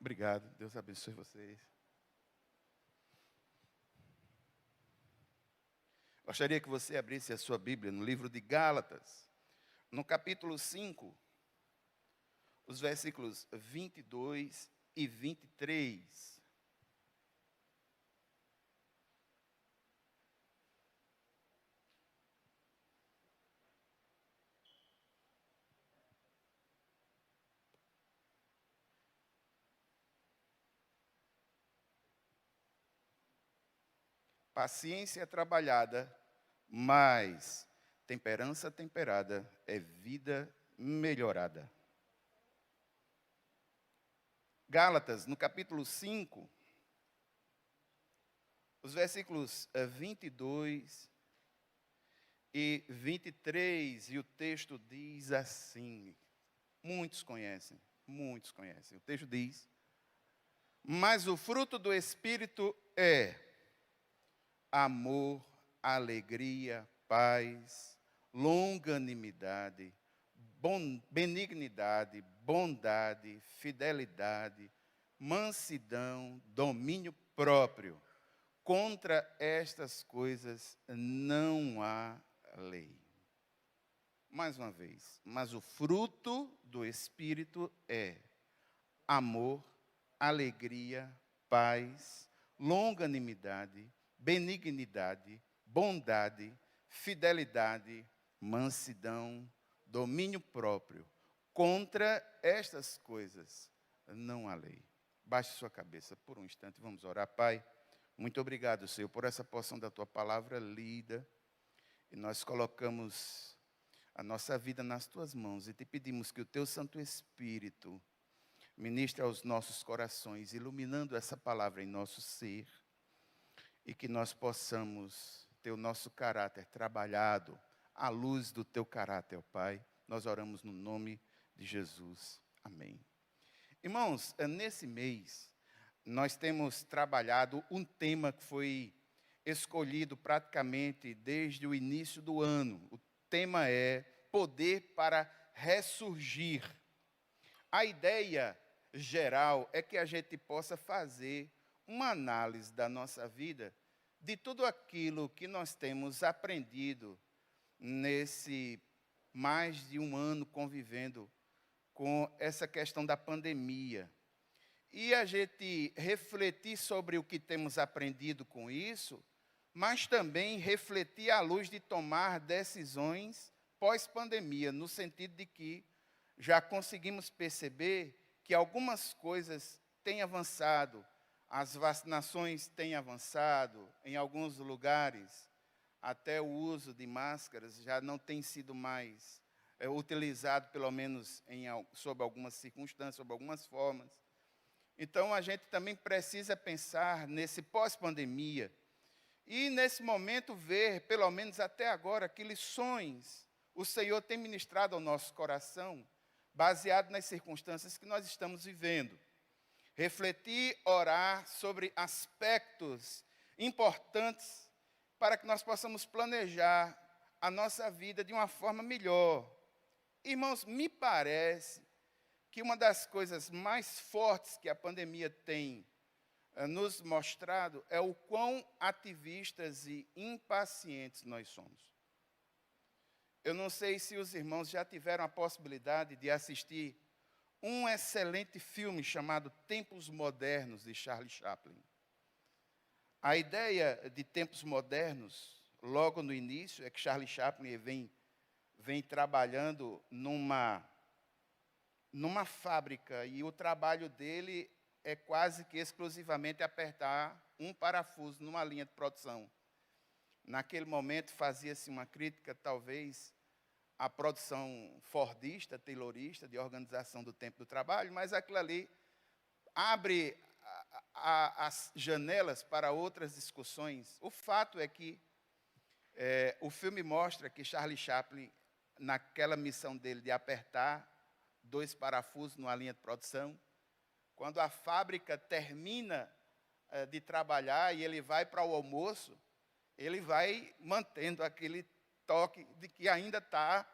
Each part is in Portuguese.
Obrigado, Deus abençoe vocês. Gostaria que você abrisse a sua Bíblia no livro de Gálatas, no capítulo 5, os versículos 22 e 23. Paciência trabalhada, mais temperança temperada é vida melhorada. Gálatas, no capítulo 5, os versículos 22 e 23, e o texto diz assim, muitos conhecem. O texto diz: mas o fruto do Espírito é amor, alegria, paz, longanimidade, benignidade, bondade, fidelidade, mansidão, domínio próprio. Contra estas coisas não há lei. Mais uma vez, mas o fruto do Espírito é amor, alegria, paz, longanimidade, benignidade, bondade, fidelidade, mansidão, domínio próprio. Contra estas coisas não há lei. Baixe sua cabeça por um instante, vamos orar. Pai, muito obrigado, Senhor, por essa porção da Tua palavra lida. E nós colocamos a nossa vida nas Tuas mãos e te pedimos que o Teu Santo Espírito ministre aos nossos corações, iluminando essa palavra em nosso ser, e que nós possamos ter o nosso caráter trabalhado à luz do Teu caráter, ó Pai. Nós oramos no nome de Jesus. Amém. Irmãos, nesse mês, nós temos trabalhado um tema que foi escolhido praticamente desde o início do ano. O tema é poder para ressurgir. A ideia geral é que a gente possa fazer uma análise da nossa vida, de tudo aquilo que nós temos aprendido nesse mais de um ano convivendo com essa questão da pandemia. E a gente refletir sobre o que temos aprendido com isso, mas também refletir à luz de tomar decisões pós-pandemia, no sentido de que já conseguimos perceber que algumas coisas têm avançado, as vacinações têm avançado, em alguns lugares, até o uso de máscaras já não tem sido mais utilizado, pelo menos sob algumas circunstâncias, sob algumas formas. Então, a gente também precisa pensar nesse pós-pandemia e, nesse momento, ver, pelo menos até agora, que lições o Senhor tem ministrado ao nosso coração, baseado nas circunstâncias que nós estamos vivendo. Refletir, orar sobre aspectos importantes para que nós possamos planejar a nossa vida de uma forma melhor. Irmãos, me parece que uma das coisas mais fortes que a pandemia tem nos mostrado é o quão ativistas e impacientes nós somos. Eu não sei se os irmãos já tiveram a possibilidade de assistir um excelente filme chamado Tempos Modernos, de Charlie Chaplin. A ideia de Tempos Modernos, logo no início, é que Charlie Chaplin vem trabalhando numa fábrica, e o trabalho dele é quase que exclusivamente apertar um parafuso numa linha de produção. Naquele momento fazia-se uma crítica, talvez, à produção fordista, taylorista, de organização do tempo do trabalho, mas aquilo ali abre as janelas para outras discussões. O fato é que o filme mostra que Charlie Chaplin, naquela missão dele de apertar 2 parafusos numa linha de produção, quando a fábrica termina de trabalhar e ele vai para o almoço, ele vai mantendo aquele toque de que ainda está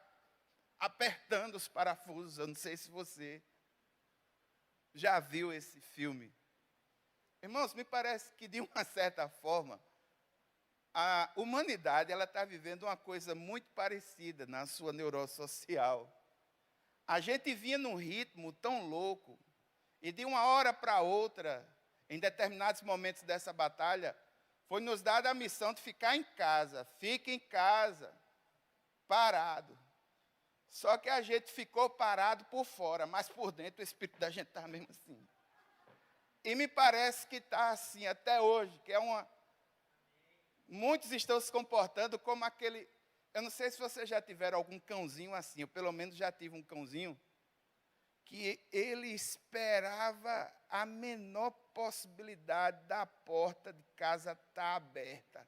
apertando os parafusos. Eu não sei se você já viu esse filme. Irmãos, me parece que, de uma certa forma, a humanidade está vivendo uma coisa muito parecida na sua neurosocial. A gente vinha num ritmo tão louco, e de uma hora para outra, em determinados momentos dessa batalha, foi nos dada a missão de ficar em casa. Fique em casa, parado. Só que a gente ficou parado por fora, mas por dentro o espírito da gente está mesmo assim. E me parece que está assim até hoje, que é uma... Muitos estão se comportando como aquele... Eu não sei se vocês já tiveram algum cãozinho assim, eu pelo menos já tive um cãozinho, que ele esperava a menor possibilidade da porta de casa estar aberta.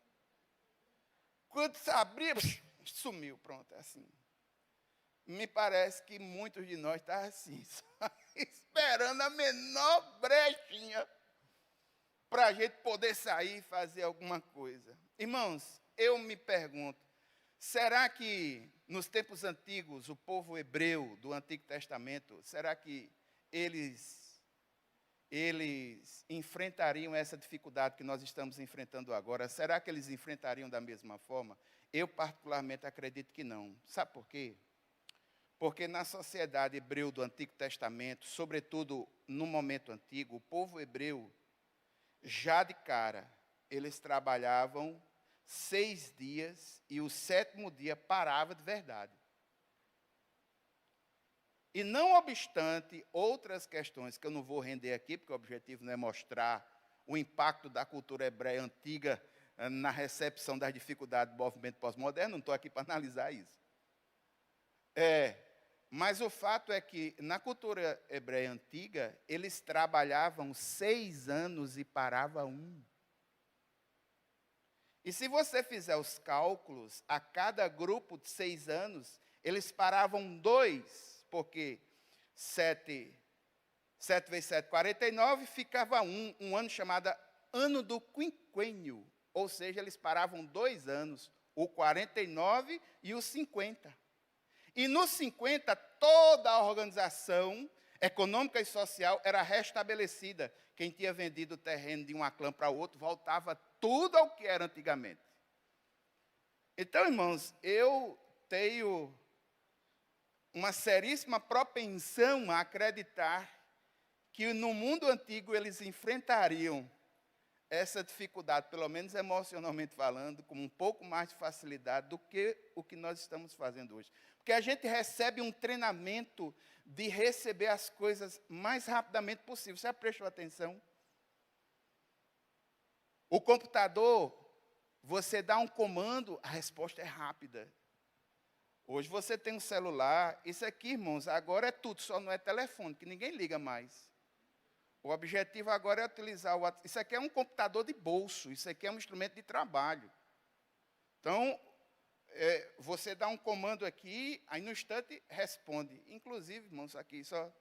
Quando se abria, sumiu, pronto, é assim. Me parece que muitos de nós estão assim, só esperando a menor brechinha para a gente poder sair e fazer alguma coisa. Irmãos, eu me pergunto, será que nos tempos antigos, o povo hebreu do Antigo Testamento, será que eles enfrentariam essa dificuldade que nós estamos enfrentando agora? Será que eles enfrentariam da mesma forma? Eu particularmente acredito que não. Sabe por quê? Porque na sociedade hebreu do Antigo Testamento, sobretudo no momento antigo, o povo hebreu, já de cara, eles trabalhavam 6 dias e o 7º dia parava de verdade. E não obstante outras questões que eu não vou render aqui, porque o objetivo não é mostrar o impacto da cultura hebreia antiga na recepção das dificuldades do movimento pós-moderno, não estou aqui para analisar isso. Mas o fato é que, na cultura hebreia antiga, eles trabalhavam 6 anos e paravam 1. E se você fizer os cálculos, a cada grupo de 6 anos, eles paravam 2, porque 7 vezes 7, 49, ficava 1 ano chamado ano do quinquênio. Ou seja, eles paravam 2 anos, o 49 e o 50. E nos 50, toda a organização econômica e social era restabelecida. Quem tinha vendido o terreno de um clã para outro, voltava tudo ao que era antigamente. Então, irmãos, eu tenho uma seríssima propensão a acreditar que no mundo antigo eles enfrentariam essa dificuldade, pelo menos emocionalmente falando, com um pouco mais de facilidade do que o que nós estamos fazendo hoje. Porque a gente recebe um treinamento de receber as coisas mais rapidamente possível. Você já prestou atenção? O computador, você dá um comando, a resposta é rápida. Hoje você tem um celular, isso aqui, irmãos, agora é tudo, só não é telefone, que ninguém liga mais. O objetivo agora é utilizar o WhatsApp. Isso aqui é um computador de bolso, isso aqui é um instrumento de trabalho. Então, você dá um comando aqui, aí no instante responde. Inclusive, irmãos, aqui só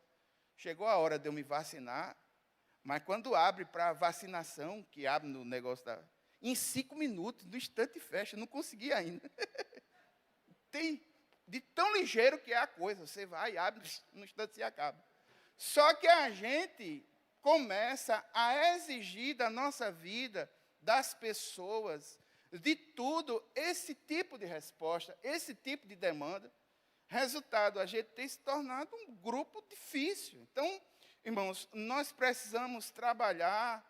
chegou a hora de eu me vacinar, mas quando abre para vacinação, que abre no negócio em 5 minutos, no instante fecha, não consegui ainda. Tem, de tão ligeiro que é a coisa, você vai, abre, no instante se acaba. Só que a gente começa a exigir da nossa vida, das pessoas, de tudo, esse tipo de resposta, esse tipo de demanda. Resultado, a gente tem se tornado um grupo difícil. Então, irmãos, nós precisamos trabalhar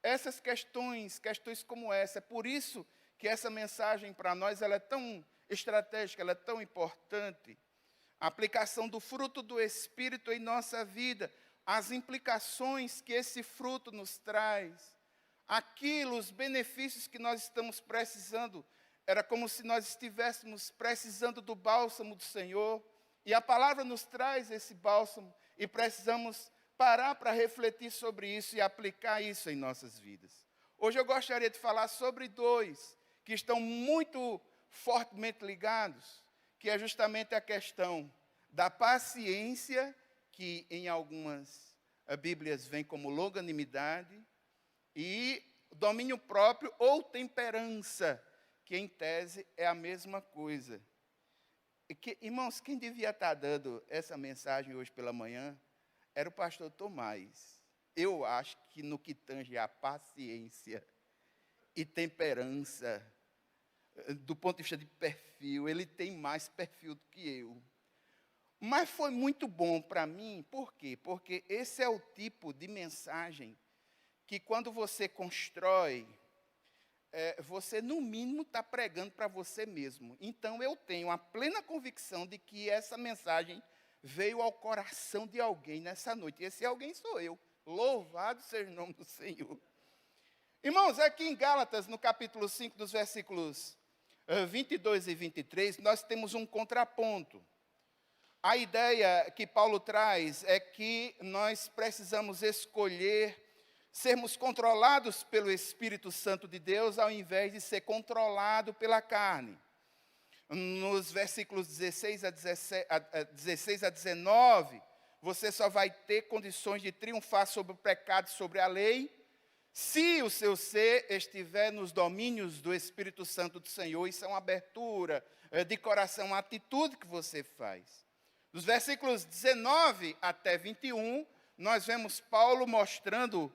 essas questões como essa. É por isso que essa mensagem para nós ela é tão estratégica, ela é tão importante. A aplicação do fruto do Espírito em nossa vida, as implicações que esse fruto nos traz, aquilo, os benefícios que nós estamos precisando, era como se nós estivéssemos precisando do bálsamo do Senhor, e a palavra nos traz esse bálsamo, e precisamos parar para refletir sobre isso e aplicar isso em nossas vidas. Hoje eu gostaria de falar sobre 2, que estão muito fortemente ligados, que é justamente a questão da paciência, que em algumas Bíblias vem como longanimidade, e domínio próprio ou temperança, que em tese é a mesma coisa. E irmãos, quem devia estar dando essa mensagem hoje pela manhã era o pastor Tomás. Eu acho que no que tange a paciência e temperança, do ponto de vista de perfil, ele tem mais perfil do que eu. Mas foi muito bom para mim, por quê? Porque esse é o tipo de mensagem que quando você constrói, você no mínimo está pregando para você mesmo. Então eu tenho a plena convicção de que essa mensagem veio ao coração de alguém nessa noite. E esse alguém sou eu. Louvado seja o nome do Senhor. Irmãos, aqui em Gálatas, no capítulo 5, dos versículos 22 e 23, nós temos um contraponto. A ideia que Paulo traz é que nós precisamos escolher sermos controlados pelo Espírito Santo de Deus, ao invés de ser controlado pela carne. Nos versículos 16 a 19, você só vai ter condições de triunfar sobre o pecado, sobre a lei, se o seu ser estiver nos domínios do Espírito Santo do Senhor. Isso é uma abertura de coração, uma atitude que você faz. Dos versículos 19 até 21, nós vemos Paulo mostrando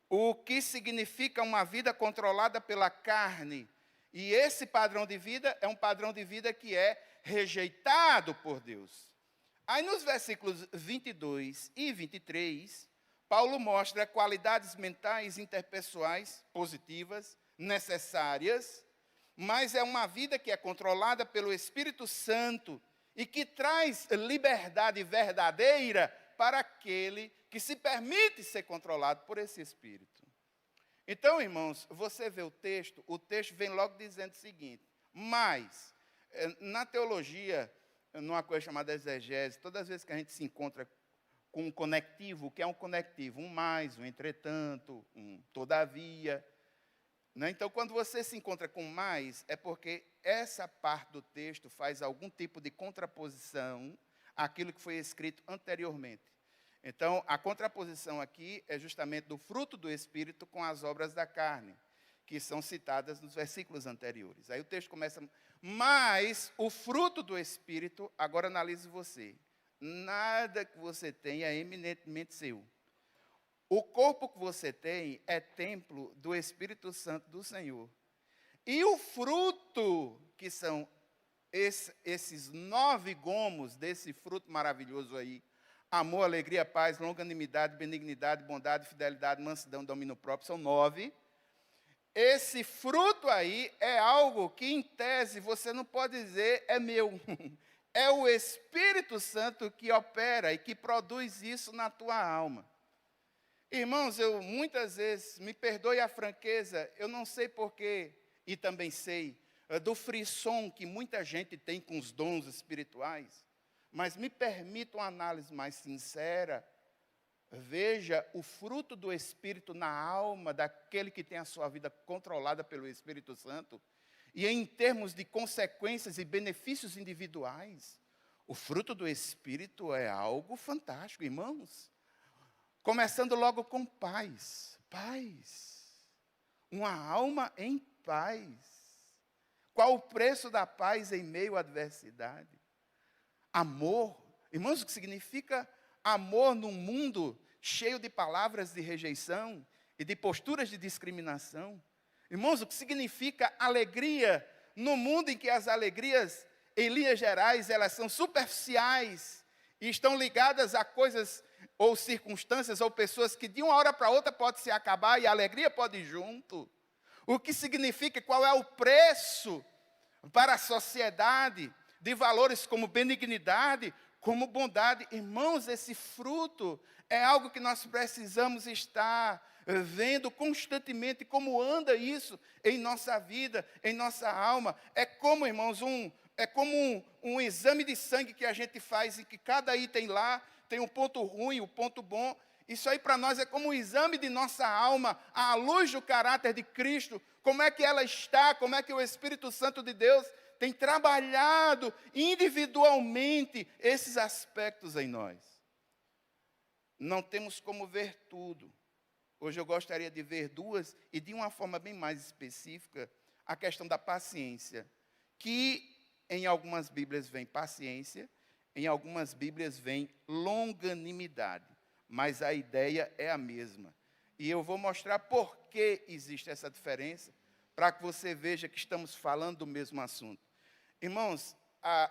o que significa uma vida controlada pela carne. E esse padrão de vida é um padrão de vida que é rejeitado por Deus. Aí nos versículos 22 e 23, Paulo mostra qualidades mentais interpessoais positivas, necessárias, mas é uma vida que é controlada pelo Espírito Santo e que traz liberdade verdadeira para aquele que se permite ser controlado por esse Espírito. Então, irmãos, você vê o texto vem logo dizendo o seguinte: mas, na teologia, numa coisa chamada exegese, todas as vezes que a gente se encontra com um conectivo, o que é um conectivo? Um mais, um entretanto, um todavia. Né? Então, quando você se encontra com mais, é porque essa parte do texto faz algum tipo de contraposição àquilo que foi escrito anteriormente. Então, a contraposição aqui é justamente do fruto do Espírito com as obras da carne, que são citadas nos versículos anteriores. Aí o texto começa: mas o fruto do Espírito, agora analise você, nada que você tem é eminentemente seu. O corpo que você tem é templo do Espírito Santo do Senhor. E o fruto, que são esses 9 gomos desse fruto maravilhoso aí: amor, alegria, paz, longanimidade, benignidade, bondade, fidelidade, mansidão, domínio próprio, são 9. Esse fruto aí é algo que, em tese, você não pode dizer é meu. É o Espírito Santo que opera e que produz isso na tua alma. Irmãos, eu muitas vezes, me perdoe a franqueza, eu não sei porquê, e também sei, do frisson que muita gente tem com os dons espirituais, mas me permita uma análise mais sincera. Veja o fruto do Espírito na alma daquele que tem a sua vida controlada pelo Espírito Santo, e em termos de consequências e benefícios individuais, o fruto do Espírito é algo fantástico, irmãos. Começando logo com paz. Paz. Uma alma em paz. Qual o preço da paz em meio à adversidade? Amor. Irmãos, o que significa amor num mundo cheio de palavras de rejeição e de posturas de discriminação? Irmãos, o que significa alegria no mundo em que as alegrias, em linhas gerais, elas são superficiais e estão ligadas a coisas ou circunstâncias ou pessoas que de uma hora para outra pode se acabar e a alegria pode ir junto. O que significa, qual é o preço para a sociedade de valores como benignidade, como bondade? Irmãos, esse fruto é algo que nós precisamos estar vendo constantemente como anda isso em nossa vida, em nossa alma. É como, irmãos, um exame de sangue que a gente faz e que cada item lá tem um ponto ruim, um ponto bom. Isso aí para nós é como um exame de nossa alma, à luz do caráter de Cristo. Como é que ela está, como é que o Espírito Santo de Deus tem trabalhado individualmente esses aspectos em nós. Não temos como ver tudo. Hoje eu gostaria de ver duas, e de uma forma bem mais específica, a questão da paciência, que em algumas Bíblias vem paciência, em algumas Bíblias vem longanimidade. mas a ideia é a mesma. E eu vou mostrar por que existe essa diferença, para que você veja que estamos falando do mesmo assunto. Irmãos,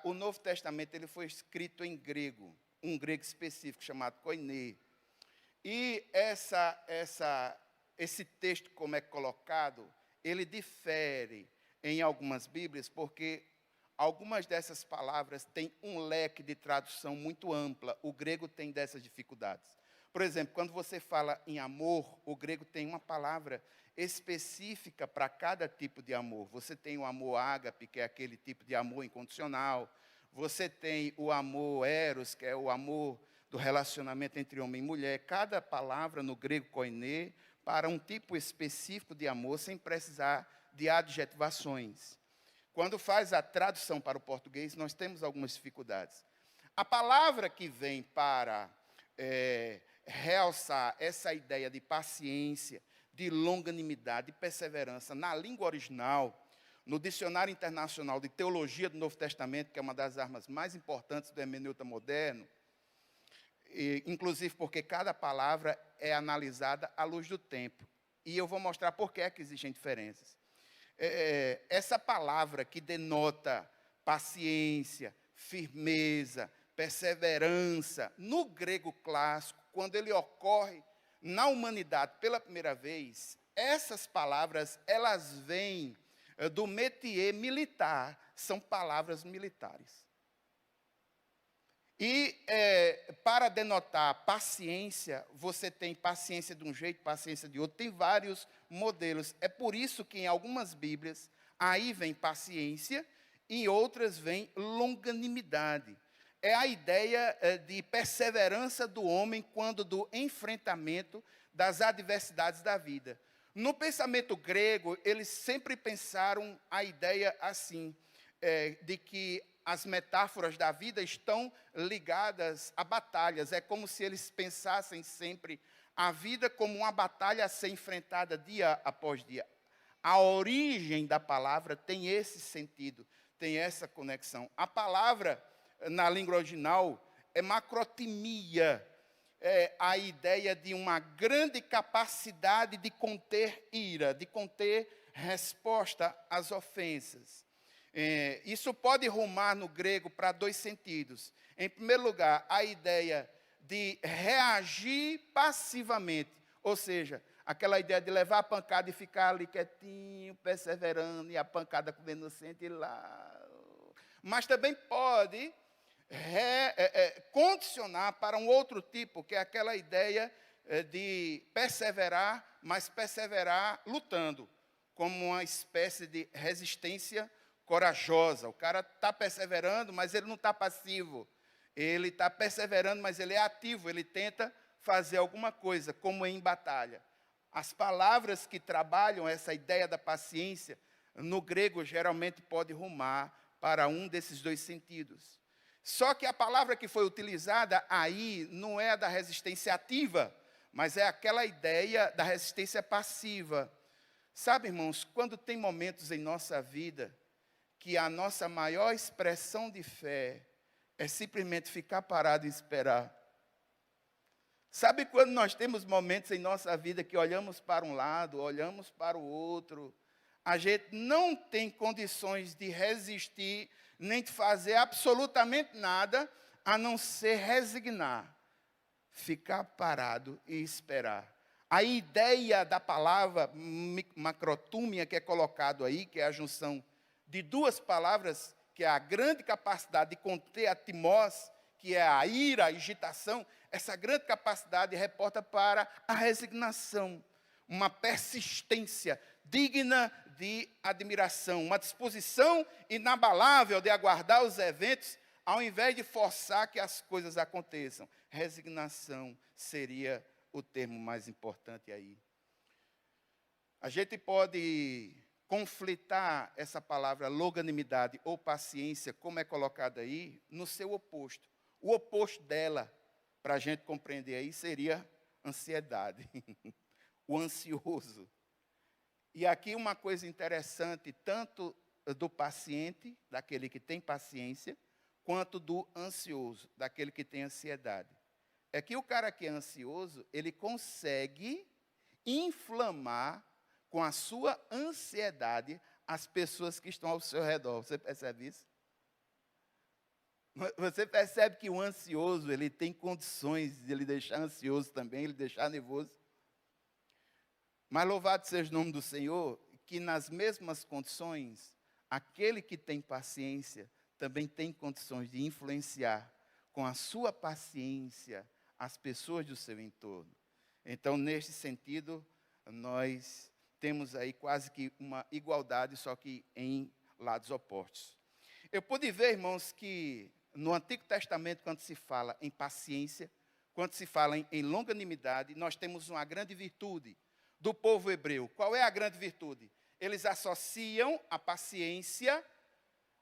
o Novo Testamento ele foi escrito em grego, um grego específico chamado koiné. E esse texto, como é colocado, ele difere em algumas Bíblias, porque algumas dessas palavras têm um leque de tradução muito ampla. O grego tem dessas dificuldades. Por exemplo, quando você fala em amor, o grego tem uma palavra específica para cada tipo de amor. Você tem o amor ágape, que é aquele tipo de amor incondicional. Você tem o amor eros, que é o amor do relacionamento entre homem e mulher. Cada palavra no grego koiné para um tipo específico de amor, sem precisar de adjetivações. Quando faz a tradução para o português, nós temos algumas dificuldades. A palavra que vem para realçar essa ideia de paciência, de longanimidade, de perseverança, na língua original, no Dicionário Internacional de Teologia do Novo Testamento, que é uma das armas mais importantes do hermeneuta moderno, inclusive porque cada palavra é analisada à luz do tempo. E eu vou mostrar por que é que existem diferenças. Essa palavra que denota paciência, firmeza, perseverança, no grego clássico, quando ele ocorre na humanidade pela primeira vez, essas palavras, elas vêm do métier militar, são palavras militares. E para denotar paciência, você tem paciência de um jeito, paciência de outro, tem vários modelos. É por isso que em algumas Bíblias, aí vem paciência, em outras vem longanimidade. É a ideia de perseverança do homem quando do enfrentamento das adversidades da vida. No pensamento grego, eles sempre pensaram a ideia assim, de que as metáforas da vida estão ligadas a batalhas. É como se eles pensassem sempre a vida como uma batalha a ser enfrentada dia após dia. A origem da palavra tem esse sentido, tem essa conexão. A palavra, na língua original, é macrotimia, é a ideia de uma grande capacidade de conter ira, de conter resposta às ofensas. Isso pode rumar no grego para dois sentidos. Em primeiro lugar, a ideia de reagir passivamente, ou seja, aquela ideia de levar a pancada e ficar ali quietinho, perseverando, e a pancada comendo inocente lá. Mas também pode condicionar para um outro tipo, que é aquela ideia de perseverar, mas perseverar lutando, como uma espécie de resistência corajosa. O cara está perseverando, mas ele não está passivo. Ele está perseverando, mas ele é ativo. Ele tenta fazer alguma coisa, como em batalha. As palavras que trabalham essa ideia da paciência, no grego, geralmente pode rumar para um desses dois sentidos. Só que a palavra que foi utilizada aí não é a da resistência ativa, mas é aquela ideia da resistência passiva. Sabe, irmãos, quando tem momentos em nossa vida que a nossa maior expressão de fé é simplesmente ficar parado e esperar. Sabe quando nós temos momentos em nossa vida que olhamos para um lado, olhamos para o outro, a gente não tem condições de resistir, nem de fazer absolutamente nada, a não ser resignar, ficar parado e esperar. A ideia da palavra macrotúmia que é colocado aí, que é a junção de duas palavras, que é a grande capacidade de conter a timós, que é a ira, a agitação, essa grande capacidade reporta para a resignação, uma persistência digna de admiração, uma disposição inabalável de aguardar os eventos, ao invés de forçar que as coisas aconteçam. Resignação seria o termo mais importante aí. A gente pode conflitar essa palavra longanimidade ou paciência, como é colocada aí, no seu oposto. O oposto dela, para a gente compreender aí, seria ansiedade, o ansioso. E aqui uma coisa interessante, tanto do paciente, daquele que tem paciência, quanto do ansioso, daquele que tem ansiedade. é que o cara que é ansioso, ele consegue inflamar com a sua ansiedade as pessoas que estão ao seu redor. Você percebe isso? Você percebe que o ansioso, ele tem condições de ele deixar ansioso também, ele deixar nervoso. Mas louvado seja o nome do Senhor, que nas mesmas condições, aquele que tem paciência também tem condições de influenciar com a sua paciência as pessoas do seu entorno. Então, neste sentido, nós temos aí quase que uma igualdade, só que em lados opostos. Eu pude ver, irmãos, que no Antigo Testamento, quando se fala em paciência, quando se fala em longanimidade, nós temos uma grande virtude do povo hebreu. Qual é a grande virtude? Eles associam a paciência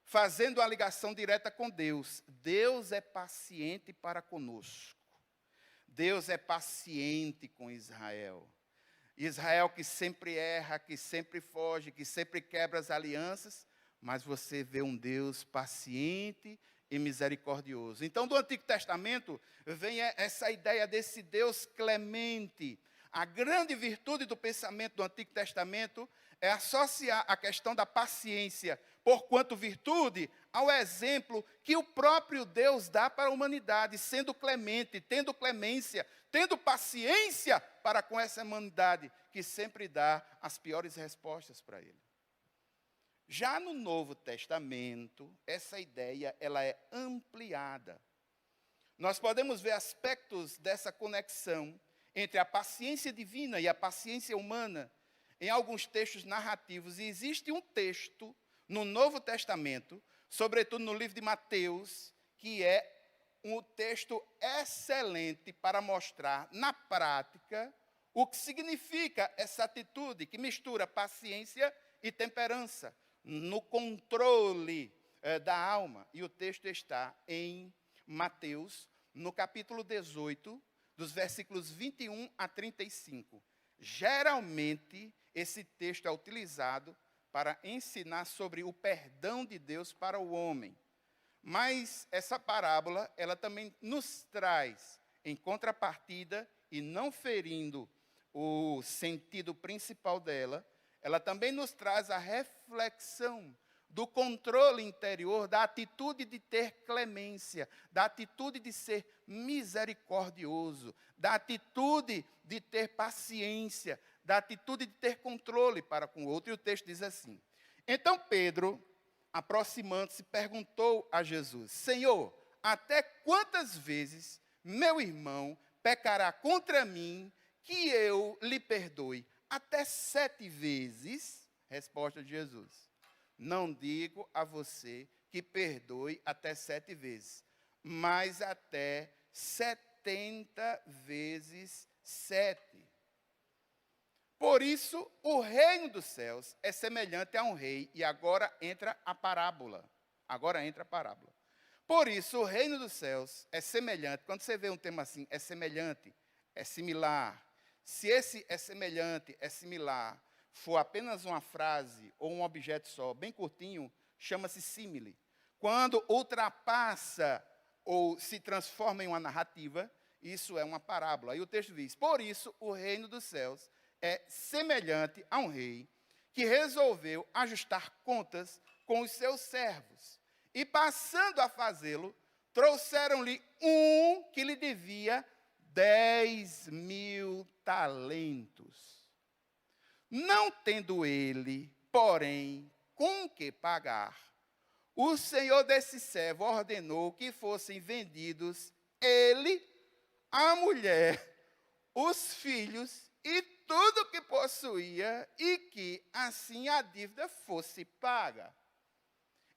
fazendo a ligação direta com Deus. Deus é paciente para conosco. Deus é paciente com Israel. Israel que sempre erra, que sempre foge, que sempre quebra as alianças, mas você vê um Deus paciente e misericordioso. Então, do Antigo Testamento, vem essa ideia desse Deus clemente. A grande virtude do pensamento do Antigo Testamento é associar a questão da paciência, porquanto virtude, ao exemplo que o próprio Deus dá para a humanidade, sendo clemente, tendo clemência, tendo paciência para com essa humanidade, que sempre dá as piores respostas para ele. Já no Novo Testamento, essa ideia ela é ampliada. Nós podemos ver aspectos dessa conexão entre a paciência divina e a paciência humana em alguns textos narrativos. E existe um texto no Novo Testamento, sobretudo no livro de Mateus, que é um texto excelente para mostrar na prática o que significa essa atitude que mistura paciência e temperança no controle da alma. E o texto está em Mateus, no capítulo 18, dos versículos 21 a 35. Geralmente, esse texto é utilizado para ensinar sobre o perdão de Deus para o homem. Mas essa parábola, ela também nos traz, em contrapartida, e não ferindo o sentido principal dela, ela também nos traz a reflexão do controle interior, da atitude de ter clemência, da atitude de ser misericordioso, da atitude de ter paciência, da atitude de ter controle para com o outro. E o texto diz assim: então Pedro, aproximando-se, perguntou a Jesus: Senhor, até quantas vezes meu irmão pecará contra mim que eu lhe perdoe? Até 7 vezes? Resposta de Jesus: não digo a você que perdoe até 7 vezes, mas até 70 vezes 7. Por isso, o reino dos céus é semelhante a um rei. E agora entra a parábola. Por isso, o reino dos céus é semelhante. Quando você vê um tema assim, é semelhante, é similar. Se esse é semelhante, é similar, for apenas uma frase ou um objeto só, bem curtinho, chama-se símile. Quando ultrapassa ou se transforma em uma narrativa, isso é uma parábola. Aí o texto diz: por isso, o reino dos céus é semelhante a um rei que resolveu ajustar contas com os seus servos. E passando a fazê-lo, trouxeram-lhe um que lhe devia 10.000 talentos. Não tendo ele, porém, com que pagar, o senhor desse servo ordenou que fossem vendidos ele, a mulher, os filhos e tudo que possuía, e que assim a dívida fosse paga.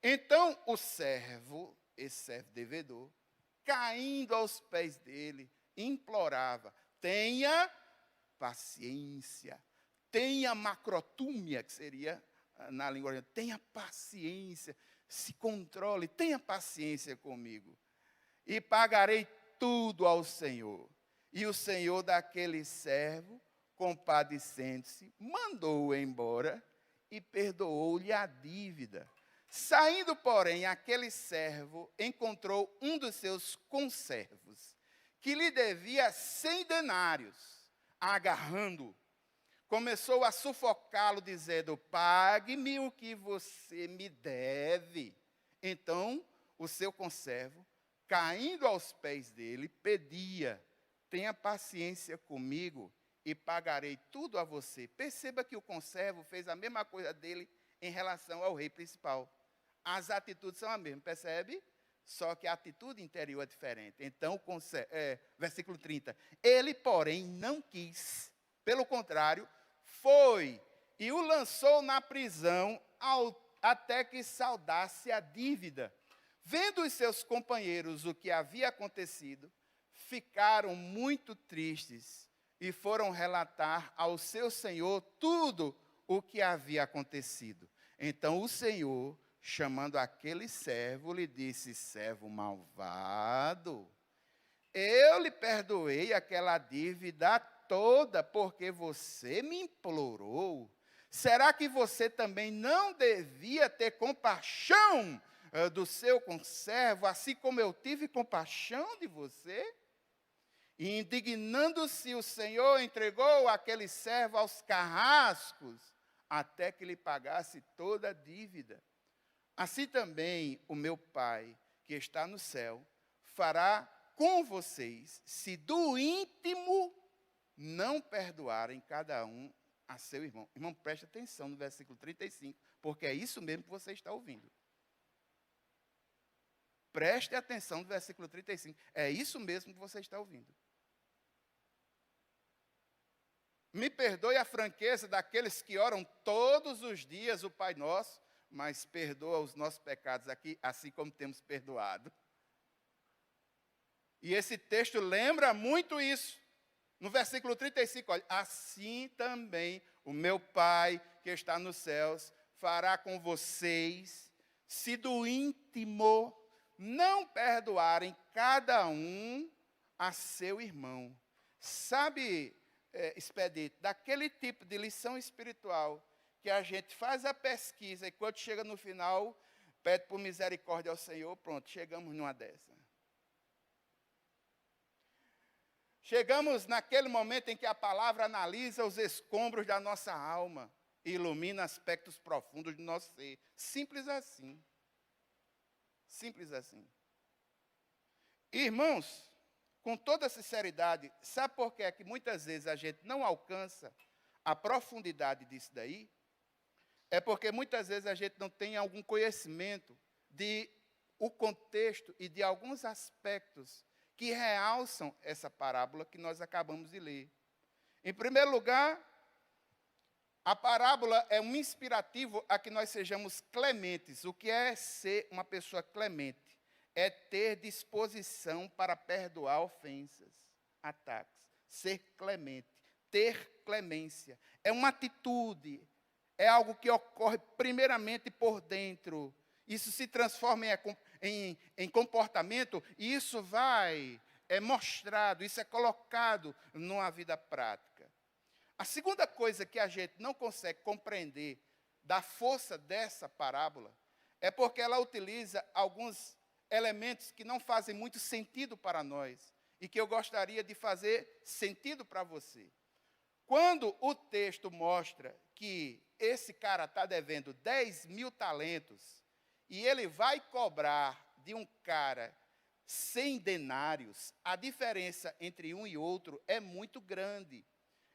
Então o servo, esse servo devedor, caindo aos pés dele, implorava: tenha paciência, tenha macrotúmia, que seria na língua oriental, tenha paciência, se controle, tenha paciência comigo, e pagarei tudo ao Senhor. E o Senhor daquele servo, compadecendo-se, mandou-o embora e perdoou-lhe a dívida. Saindo, porém, aquele servo encontrou um dos seus conservos, que lhe devia 100 denários. Agarrando-o, começou a sufocá-lo, dizendo: pague-me o que você me deve. Então, o seu conservo, caindo aos pés dele, pedia: tenha paciência comigo e pagarei tudo a você. Perceba que o conservo fez a mesma coisa dele em relação ao rei principal. As atitudes são as mesmas, percebe? Só que a atitude interior é diferente. Então, versículo 30. Ele, porém, não quis. Pelo contrário, foi e o lançou na prisão até que saldasse a dívida. Vendo os seus companheiros o que havia acontecido, ficaram muito tristes e foram relatar ao seu senhor tudo o que havia acontecido. Então o senhor, chamando aquele servo, lhe disse: servo malvado, eu lhe perdoei aquela dívida toda, porque você me implorou. Será que você também não devia ter compaixão do seu conservo, assim como eu tive compaixão de você? E indignando-se, o Senhor entregou aquele servo aos carrascos, até que lhe pagasse toda a dívida. Assim também o meu Pai, que está no céu, fará com vocês, se do íntimo não perdoarem cada um a seu irmão. Irmão, preste atenção no versículo 35, porque é isso mesmo que você está ouvindo. Preste atenção no versículo 35, é isso mesmo que você está ouvindo. Me perdoe a franqueza daqueles que oram todos os dias o Pai Nosso, mas perdoa os nossos pecados aqui, assim como temos perdoado. E esse texto lembra muito isso. No versículo 35, olha: assim também o meu Pai que está nos céus fará com vocês, se do íntimo não perdoarem cada um a seu irmão. Sabe, Expedito, daquele tipo de lição espiritual que a gente faz a pesquisa e quando chega no final, pede por misericórdia ao Senhor, pronto, chegamos numa dessa. Chegamos naquele momento em que a palavra analisa os escombros da nossa alma e ilumina aspectos profundos do nosso ser. Simples assim. Simples assim. Irmãos, com toda sinceridade, sabe por que é que muitas vezes a gente não alcança a profundidade disso daí? É porque muitas vezes a gente não tem algum conhecimento de o contexto e de alguns aspectos que realçam essa parábola que nós acabamos de ler. Em primeiro lugar, a parábola é um inspirativo a que nós sejamos clementes. O que é ser uma pessoa clemente? É ter disposição para perdoar ofensas, ataques. Ser clemente, ter clemência. É uma atitude, é algo que ocorre primeiramente por dentro. Isso se transforma em comportamento e isso é mostrado, isso é colocado numa vida prática. A segunda coisa que a gente não consegue compreender da força dessa parábola é porque ela utiliza alguns elementos que não fazem muito sentido para nós e que eu gostaria de fazer sentido para você. Quando o texto mostra que esse cara está devendo 10 mil talentos e ele vai cobrar de um cara 100 denários, a diferença entre um e outro é muito grande.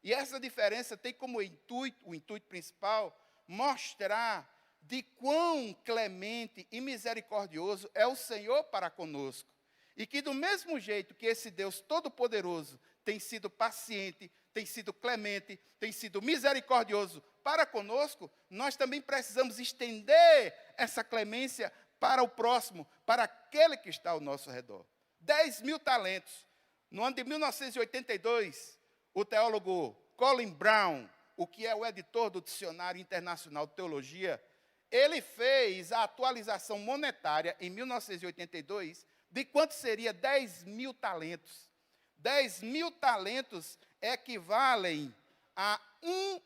E essa diferença tem como o intuito principal, mostrar de quão clemente e misericordioso é o Senhor para conosco. E que do mesmo jeito que esse Deus Todo-Poderoso tem sido paciente, tem sido clemente, tem sido misericordioso para conosco, nós também precisamos estender essa clemência para o próximo, para aquele que está ao nosso redor. 10 mil talentos. No ano de 1982, o teólogo Colin Brown, o que é o editor do Dicionário Internacional de Teologia, ele fez a atualização monetária em 1982 de quanto seria 10 mil talentos. 10 mil talentos equivalem a 1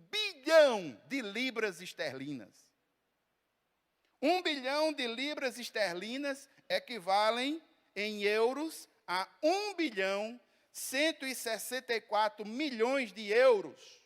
bilhão de libras esterlinas. 1 bilhão de libras esterlinas equivalem, em euros, a 1.164 bilhões de euros,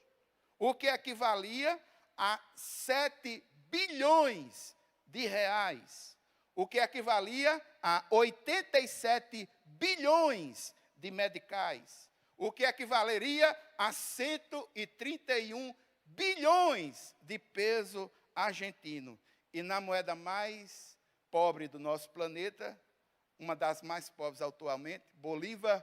o que equivalia a 7 bilhões de reais, o que equivalia a 87 bilhões de meticais, o que equivaleria a 131 bilhões de peso argentino. E na moeda mais pobre do nosso planeta, uma das mais pobres atualmente, bolívar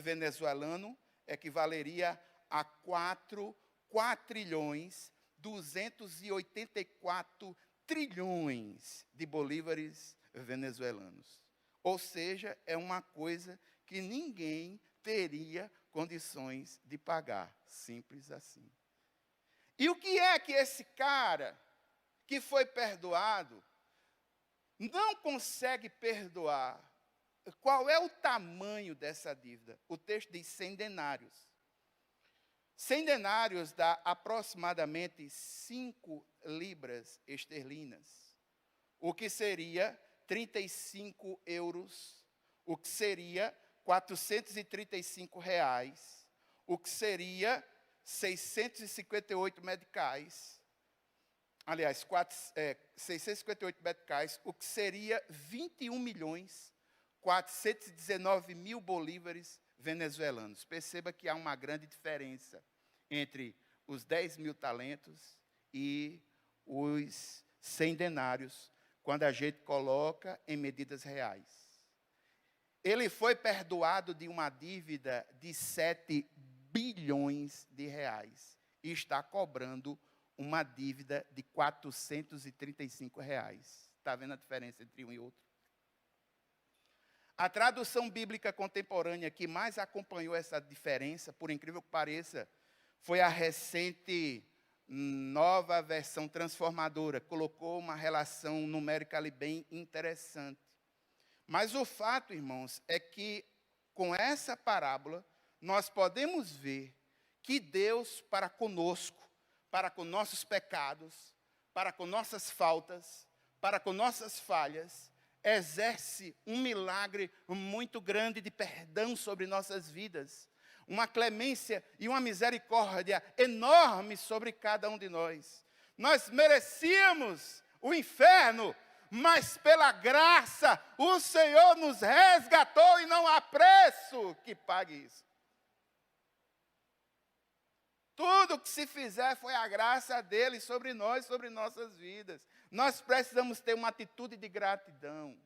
venezuelano, equivaleria a 4.284 trilhões de bolívares venezuelanos. Ou seja, é uma coisa que ninguém teria condições de pagar. Simples assim. E o que é que esse cara que foi perdoado não consegue perdoar? Qual é o tamanho dessa dívida? O texto diz 100 denários. 100 denários dá aproximadamente 5 libras esterlinas, o que seria 35 euros, o que seria 435 reais, o que seria 658 meticais. Aliás, 658 meticais, o que seria 21.419.000 bolívares venezuelanos. Perceba que há uma grande diferença entre os 10.000 talentos e os 100 denários, quando a gente coloca em medidas reais. Ele foi perdoado de uma dívida de 7 bilhões de reais e está cobrando uma dívida de 435 reais. Está vendo a diferença entre um e outro? A tradução bíblica contemporânea que mais acompanhou essa diferença, por incrível que pareça, foi a recente Nova Versão Transformadora. Colocou uma relação numérica ali bem interessante. Mas o fato, irmãos, é que com essa parábola, nós podemos ver que Deus, para conosco, para com nossos pecados, para com nossas faltas, para com nossas falhas, exerce um milagre muito grande de perdão sobre nossas vidas, uma clemência e uma misericórdia enorme sobre cada um de nós. Nós merecíamos o inferno, mas pela graça o Senhor nos resgatou e não há preço que pague isso. Tudo que se fizer foi a graça dele sobre nós, sobre nossas vidas. Nós precisamos ter uma atitude de gratidão.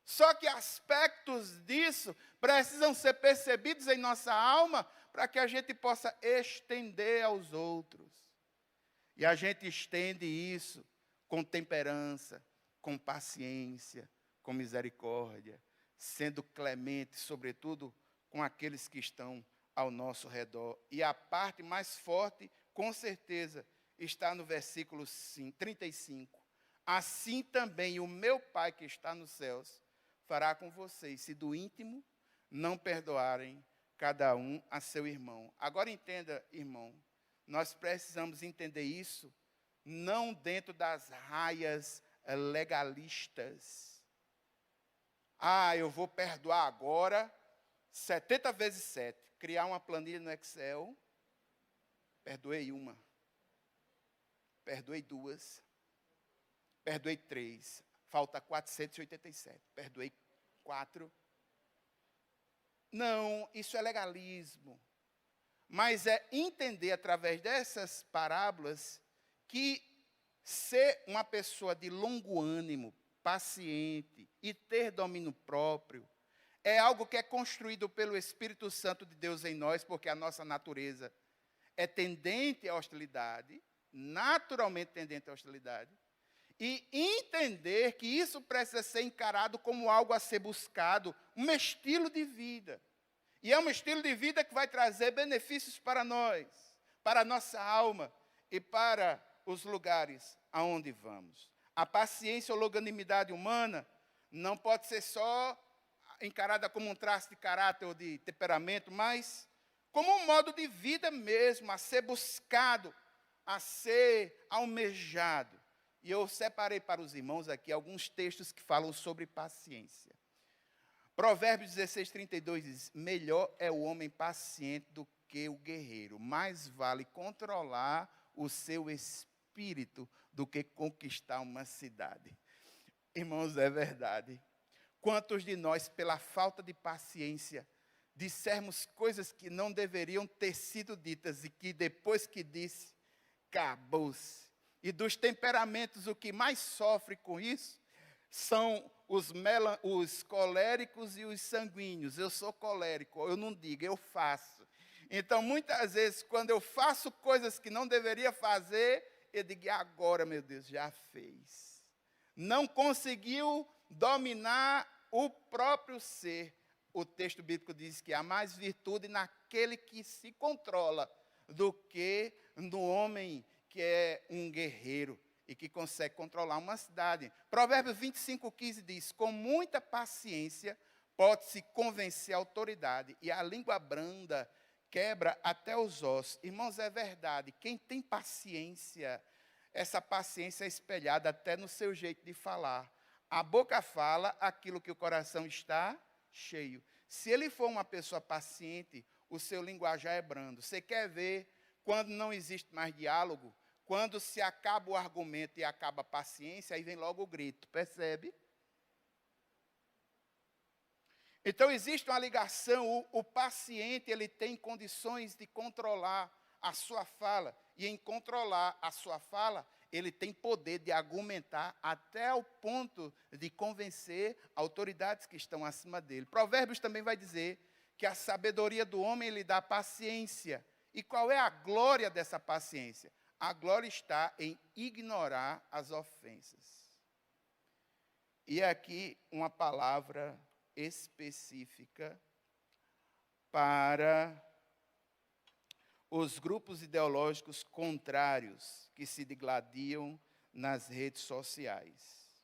Só que aspectos disso precisam ser percebidos em nossa alma para que a gente possa estender aos outros. E a gente estende isso com temperança, com paciência, com misericórdia, sendo clemente, sobretudo, com aqueles que estão ao nosso redor. E a parte mais forte, com certeza, está no versículo 35. Assim também o meu Pai que está nos céus fará com vocês, se do íntimo não perdoarem cada um a seu irmão. Agora entenda, irmão, nós precisamos entender isso não dentro das raias legalistas. Eu vou perdoar agora 70 vezes 7. Criar uma planilha no Excel. Perdoei uma. Perdoei duas. Perdoei 3. Falta 487. Perdoei 4. Não, isso é legalismo. Mas é entender através dessas parábolas que ser uma pessoa de longo ânimo, paciente e ter domínio próprio é algo que é construído pelo Espírito Santo de Deus em nós, porque a nossa natureza é tendente à hostilidade, naturalmente tendente à hostilidade, e entender que isso precisa ser encarado como algo a ser buscado, um estilo de vida. E é um estilo de vida que vai trazer benefícios para nós, para a nossa alma e para os lugares aonde vamos. A paciência ou longanimidade humana não pode ser só encarada como um traço de caráter ou de temperamento, mas como um modo de vida mesmo, a ser buscado, a ser almejado. E eu separei para os irmãos aqui alguns textos que falam sobre paciência. Provérbios 16, 32 diz: melhor é o homem paciente do que o guerreiro. Mais vale controlar o seu espírito do que conquistar uma cidade. Irmãos, é verdade. Quantos de nós, pela falta de paciência, dissermos coisas que não deveriam ter sido ditas e que depois que disse, acabou-se. E dos temperamentos, o que mais sofre com isso são os coléricos e os sanguíneos. Eu sou colérico, eu não digo, eu faço. Então, muitas vezes, quando eu faço coisas que não deveria fazer, eu digo, e agora, meu Deus, já fez. Não conseguiu dominar o próprio ser. O texto bíblico diz que há mais virtude naquele que se controla do que no homem que é um guerreiro e que consegue controlar uma cidade. Provérbios 25, 15 diz: com muita paciência pode-se convencer a autoridade, e a língua branda quebra até os ossos. Irmãos, é verdade, quem tem paciência, essa paciência é espelhada até no seu jeito de falar. A boca fala aquilo que o coração está cheio. Se ele for uma pessoa paciente, o seu linguajar é brando. Você quer ver quando não existe mais diálogo? Quando se acaba o argumento e acaba a paciência, aí vem logo o grito, percebe? Então existe uma ligação, o paciente ele tem condições de controlar a sua fala, e em controlar a sua fala, ele tem poder de argumentar até o ponto de convencer autoridades que estão acima dele. Provérbios também vai dizer que a sabedoria do homem lhe dá paciência. E qual é a glória dessa paciência? A glória está em ignorar as ofensas. E aqui uma palavra específica para os grupos ideológicos contrários que se digladiam nas redes sociais.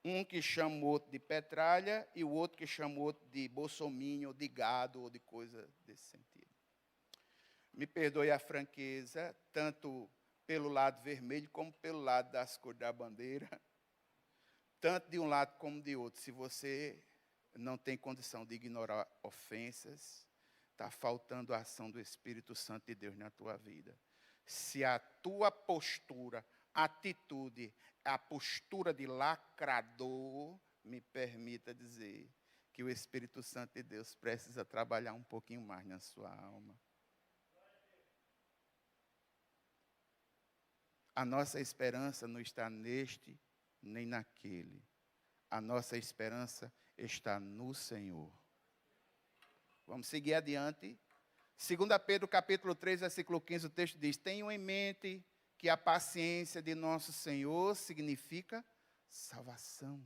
Um que chama o outro de petralha e o outro que chama o outro de bolsominion, de gado ou de coisa desse sentido. Me perdoe a franqueza, tanto pelo lado vermelho como pelo lado das cores da bandeira, tanto de um lado como de outro. Se você não tem condição de ignorar ofensas, está faltando a ação do Espírito Santo de Deus na tua vida. Se a tua postura, atitude, a postura de lacrador, me permita dizer que o Espírito Santo de Deus precisa trabalhar um pouquinho mais na sua alma. A nossa esperança não está neste nem naquele. A nossa esperança está no Senhor. Vamos seguir adiante. 2 Pedro, capítulo 3, versículo 15, o texto diz: tenham em mente que a paciência de nosso Senhor significa salvação.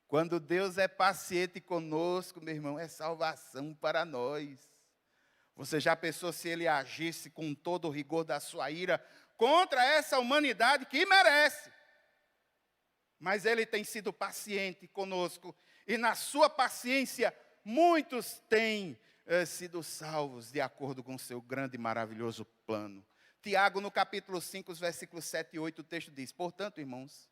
Quando Deus é paciente conosco, meu irmão, é salvação para nós. Você já pensou se ele agisse com todo o rigor da sua ira contra essa humanidade que merece? Mas ele tem sido paciente conosco, e na sua paciência, muitos têm sido salvos de acordo com o seu grande e maravilhoso plano. Tiago, no capítulo 5, os versículos 7 e 8, o texto diz: portanto, irmãos,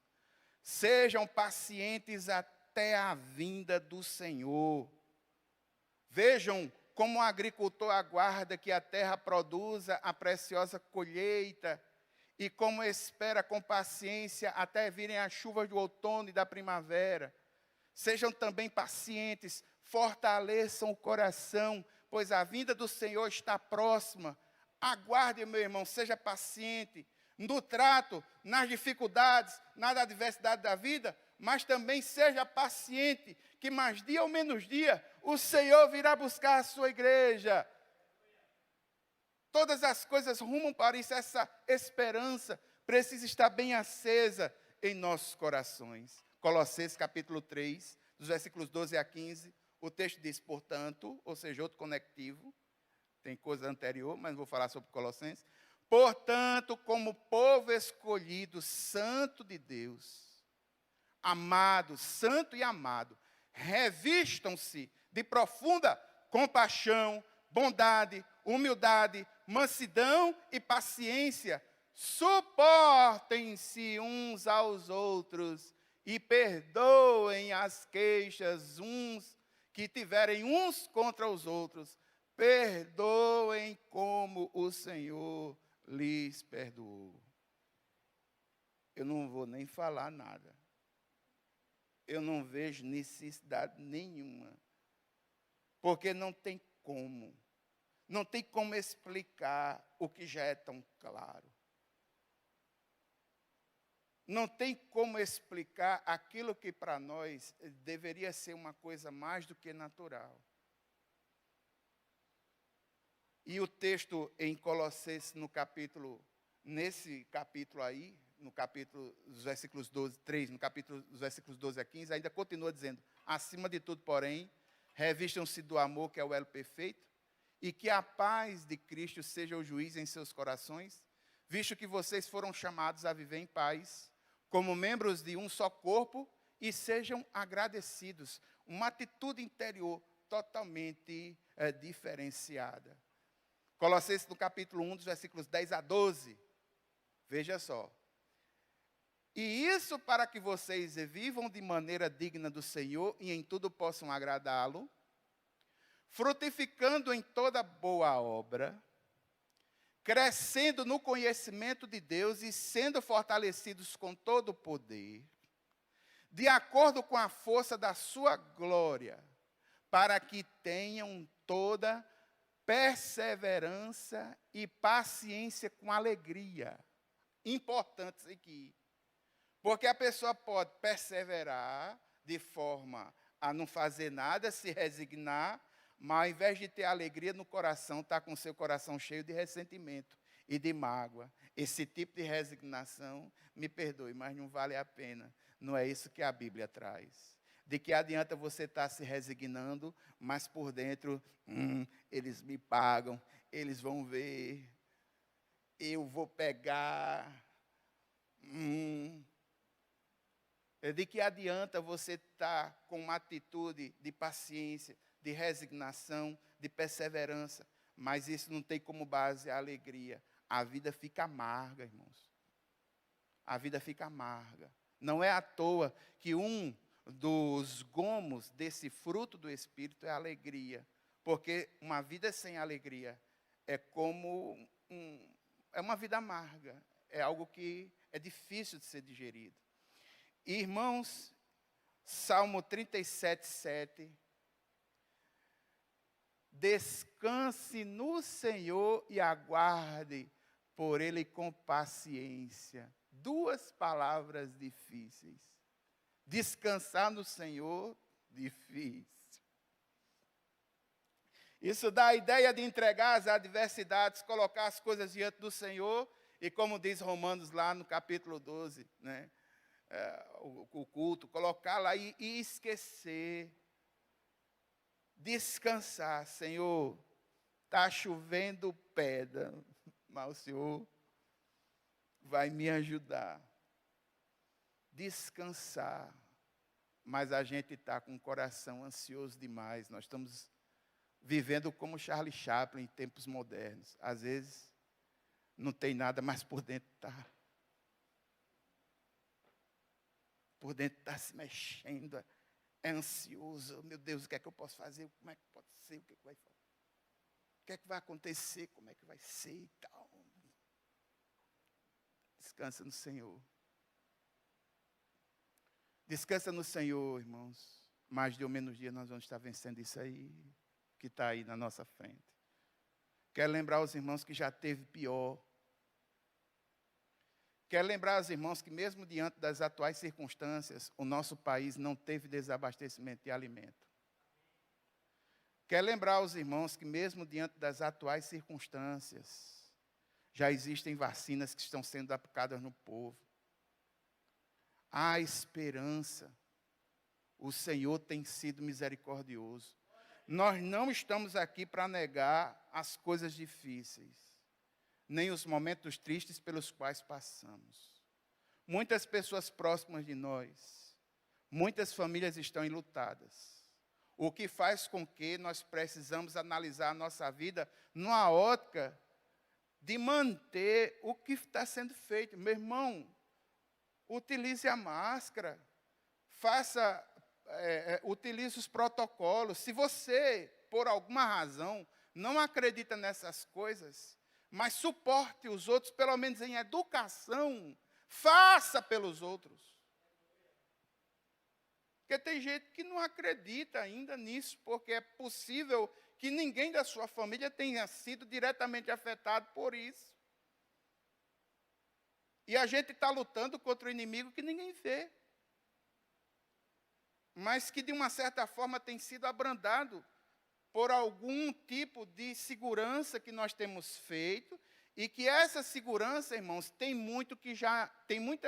sejam pacientes até a vinda do Senhor. Vejam como o agricultor aguarda que a terra produza a preciosa colheita, e como espera com paciência até virem as chuvas do outono e da primavera. Sejam também pacientes, fortaleçam o coração, pois a vinda do Senhor está próxima. Aguarde, meu irmão, seja paciente no trato, nas dificuldades, na adversidade da vida, mas também seja paciente, que mais dia ou menos dia, o Senhor virá buscar a sua igreja. Todas as coisas rumam para isso, essa esperança precisa estar bem acesa em nossos corações. Colossenses capítulo 3, dos versículos 12 a 15, o texto diz, portanto, ou seja, outro conectivo, tem coisa anterior, mas vou falar sobre Colossenses. Portanto, como povo escolhido, santo de Deus, amado, santo e amado, revistam-se de profunda compaixão, bondade, humildade, mansidão e paciência. Suportem-se uns aos outros e perdoem as queixas uns que tiverem uns contra os outros, perdoem como o Senhor lhes perdoou. Eu não vou nem falar nada. Eu não vejo necessidade nenhuma. Porque não tem como. Não tem como explicar o que já é tão claro. Não tem como explicar aquilo que para nós deveria ser uma coisa mais do que natural. E o texto em Colossenses, nesse capítulo aí, no capítulo dos versículos 12, 3, no capítulo dos versículos 12 a 15, ainda continua dizendo: acima de tudo, porém, revistam-se do amor, que é o elo perfeito, e que a paz de Cristo seja o juiz em seus corações, visto que vocês foram chamados a viver em paz, como membros de um só corpo, e sejam agradecidos. Uma atitude interior totalmente diferenciada. Colossenses, no capítulo 1, dos versículos 10 a 12. Veja só. E isso para que vocês vivam de maneira digna do Senhor e em tudo possam agradá-lo, frutificando em toda boa obra, crescendo no conhecimento de Deus e sendo fortalecidos com todo o poder, de acordo com a força da sua glória, para que tenham toda perseverança e paciência com alegria. Importantes aqui. Porque a pessoa pode perseverar de forma a não fazer nada, se resignar, mas ao invés de ter alegria no coração, está com seu coração cheio de ressentimento e de mágoa. Esse tipo de resignação, me perdoe, mas não vale a pena. Não é isso que a Bíblia traz. De que adianta você estar se resignando, mas por dentro, eles me pagam, eles vão ver, eu vou pegar. De que adianta você estar com uma atitude de paciência, de resignação, de perseverança, mas isso não tem como base a alegria. A vida fica amarga, irmãos. A vida fica amarga. Não é à toa que um dos gomos desse fruto do Espírito é a alegria. Porque uma vida sem alegria é como é uma vida amarga. É algo que é difícil de ser digerido. Irmãos, Salmo 37, 7. Descanse no Senhor e aguarde por Ele com paciência. Duas palavras difíceis. Descansar no Senhor, difícil. Isso dá a ideia de entregar as adversidades, colocar as coisas diante do Senhor, e como diz Romanos lá no capítulo 12, né? O culto, colocar lá e esquecer. Descansar. Senhor, está chovendo pedra, mas o Senhor vai me ajudar. Descansar. Mas a gente está com o coração ansioso demais. Nós estamos vivendo como Charlie Chaplin em tempos modernos. Às vezes, não tem nada, mas por dentro está. Por dentro está se mexendo, é ansioso. Meu Deus, o que é que eu posso fazer? Como é que pode ser? O que é que vai acontecer? Como é que vai ser e tal? Descansa no Senhor. Descansa no Senhor, irmãos. Mais de ou menos dia nós vamos estar vencendo isso aí, que está aí na nossa frente. Quero lembrar os irmãos que já teve pior. Quero lembrar os irmãos que mesmo diante das atuais circunstâncias, o nosso país não teve desabastecimento de alimento. Quero lembrar os irmãos que mesmo diante das atuais circunstâncias, já existem vacinas que estão sendo aplicadas no povo. Há esperança. O Senhor tem sido misericordioso. Nós não estamos aqui para negar as coisas difíceis, nem os momentos tristes pelos quais passamos. Muitas pessoas próximas de nós, muitas famílias estão enlutadas. O que faz com que nós precisamos analisar a nossa vida numa ótica de manter o que está sendo feito. Meu irmão, utilize a máscara, faça utilize os protocolos. Se você, por alguma razão, não acredita nessas coisas, mas suporte os outros, pelo menos em educação, faça pelos outros. Porque tem gente que não acredita ainda nisso, porque é possível que ninguém da sua família tenha sido diretamente afetado por isso. E a gente está lutando contra o inimigo que ninguém vê, mas que de uma certa forma tem sido abrandado por algum tipo de segurança que nós temos feito, e que essa segurança, irmãos, tem muita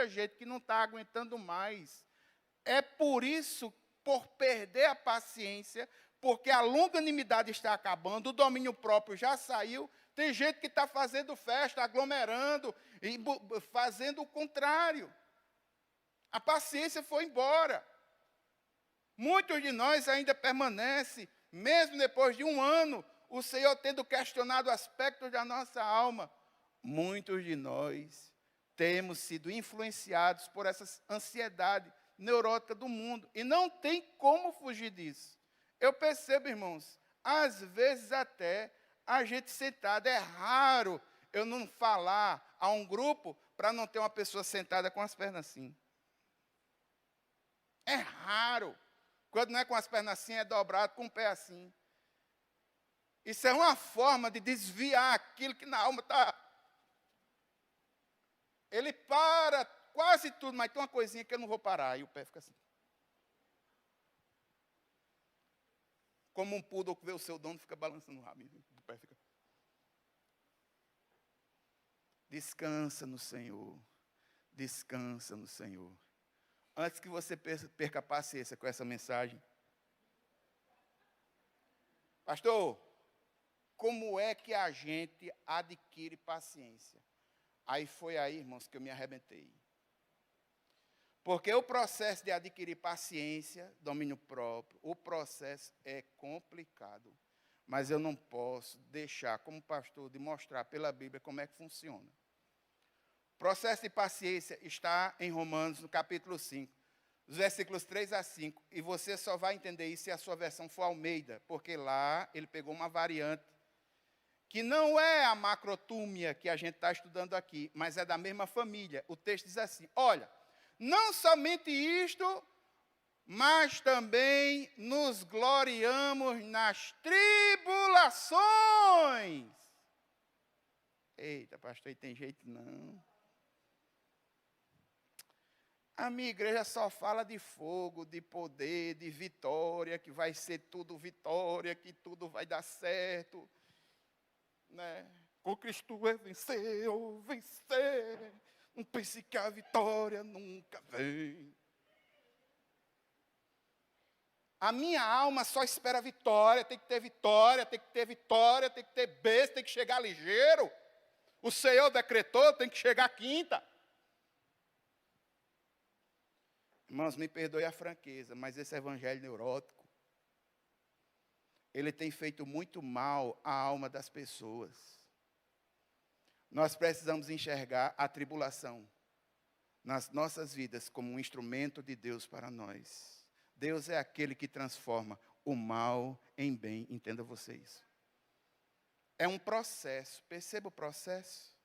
gente que não está aguentando mais. É por isso, por perder a paciência, porque a longanimidade está acabando, o domínio próprio já saiu, tem gente que está fazendo festa, aglomerando, e fazendo o contrário. A paciência foi embora. Muitos de nós ainda permanecem, mesmo depois de um ano, o Senhor tendo questionado aspectos da nossa alma. Muitos de nós temos sido influenciados por essa ansiedade neurótica do mundo. E não tem como fugir disso. Eu percebo, irmãos, às vezes até a gente sentado, é raro eu não falar a um grupo para não ter uma pessoa sentada com as pernas assim. É raro. Quando não é com as pernas assim, é dobrado com o pé assim. Isso é uma forma de desviar aquilo que na alma está. Ele para quase tudo, mas tem uma coisinha que eu não vou parar, e o pé fica assim. Como um poodle que vê o seu dono, fica balançando o rabo, o pé fica. Descansa no Senhor. Descansa no Senhor. Antes que você perca a paciência com essa mensagem. Pastor, como é que a gente adquire paciência? Aí foi aí, irmãos, que eu me arrebentei. Porque o processo de adquirir paciência, domínio próprio, o processo é complicado. Mas eu não posso deixar, como pastor, de mostrar pela Bíblia como é que funciona. O processo de paciência está em Romanos, no capítulo 5, os versículos 3 a 5. E você só vai entender isso se a sua versão for Almeida, porque lá ele pegou uma variante, que não é a macrotúmia que a gente está estudando aqui, mas é da mesma família. O texto diz assim, olha, não somente isto, mas também nos gloriamos nas tribulações. Eita, pastor, aí tem jeito não. A minha igreja só fala de fogo, de poder, de vitória, que vai ser tudo vitória, que tudo vai dar certo. Né? Com Cristo é vencer ou vencer. Não pense que a vitória nunca vem. A minha alma só espera vitória, tem que ter vitória, tem que ter vitória, tem que ter bênção, tem que chegar ligeiro. O Senhor decretou, tem que chegar quinta. Irmãos, me perdoe a franqueza, mas esse evangelho neurótico, ele tem feito muito mal à alma das pessoas. Nós precisamos enxergar a tribulação nas nossas vidas como um instrumento de Deus para nós. Deus é aquele que transforma o mal em bem, entenda você isso. É um processo, perceba o processo.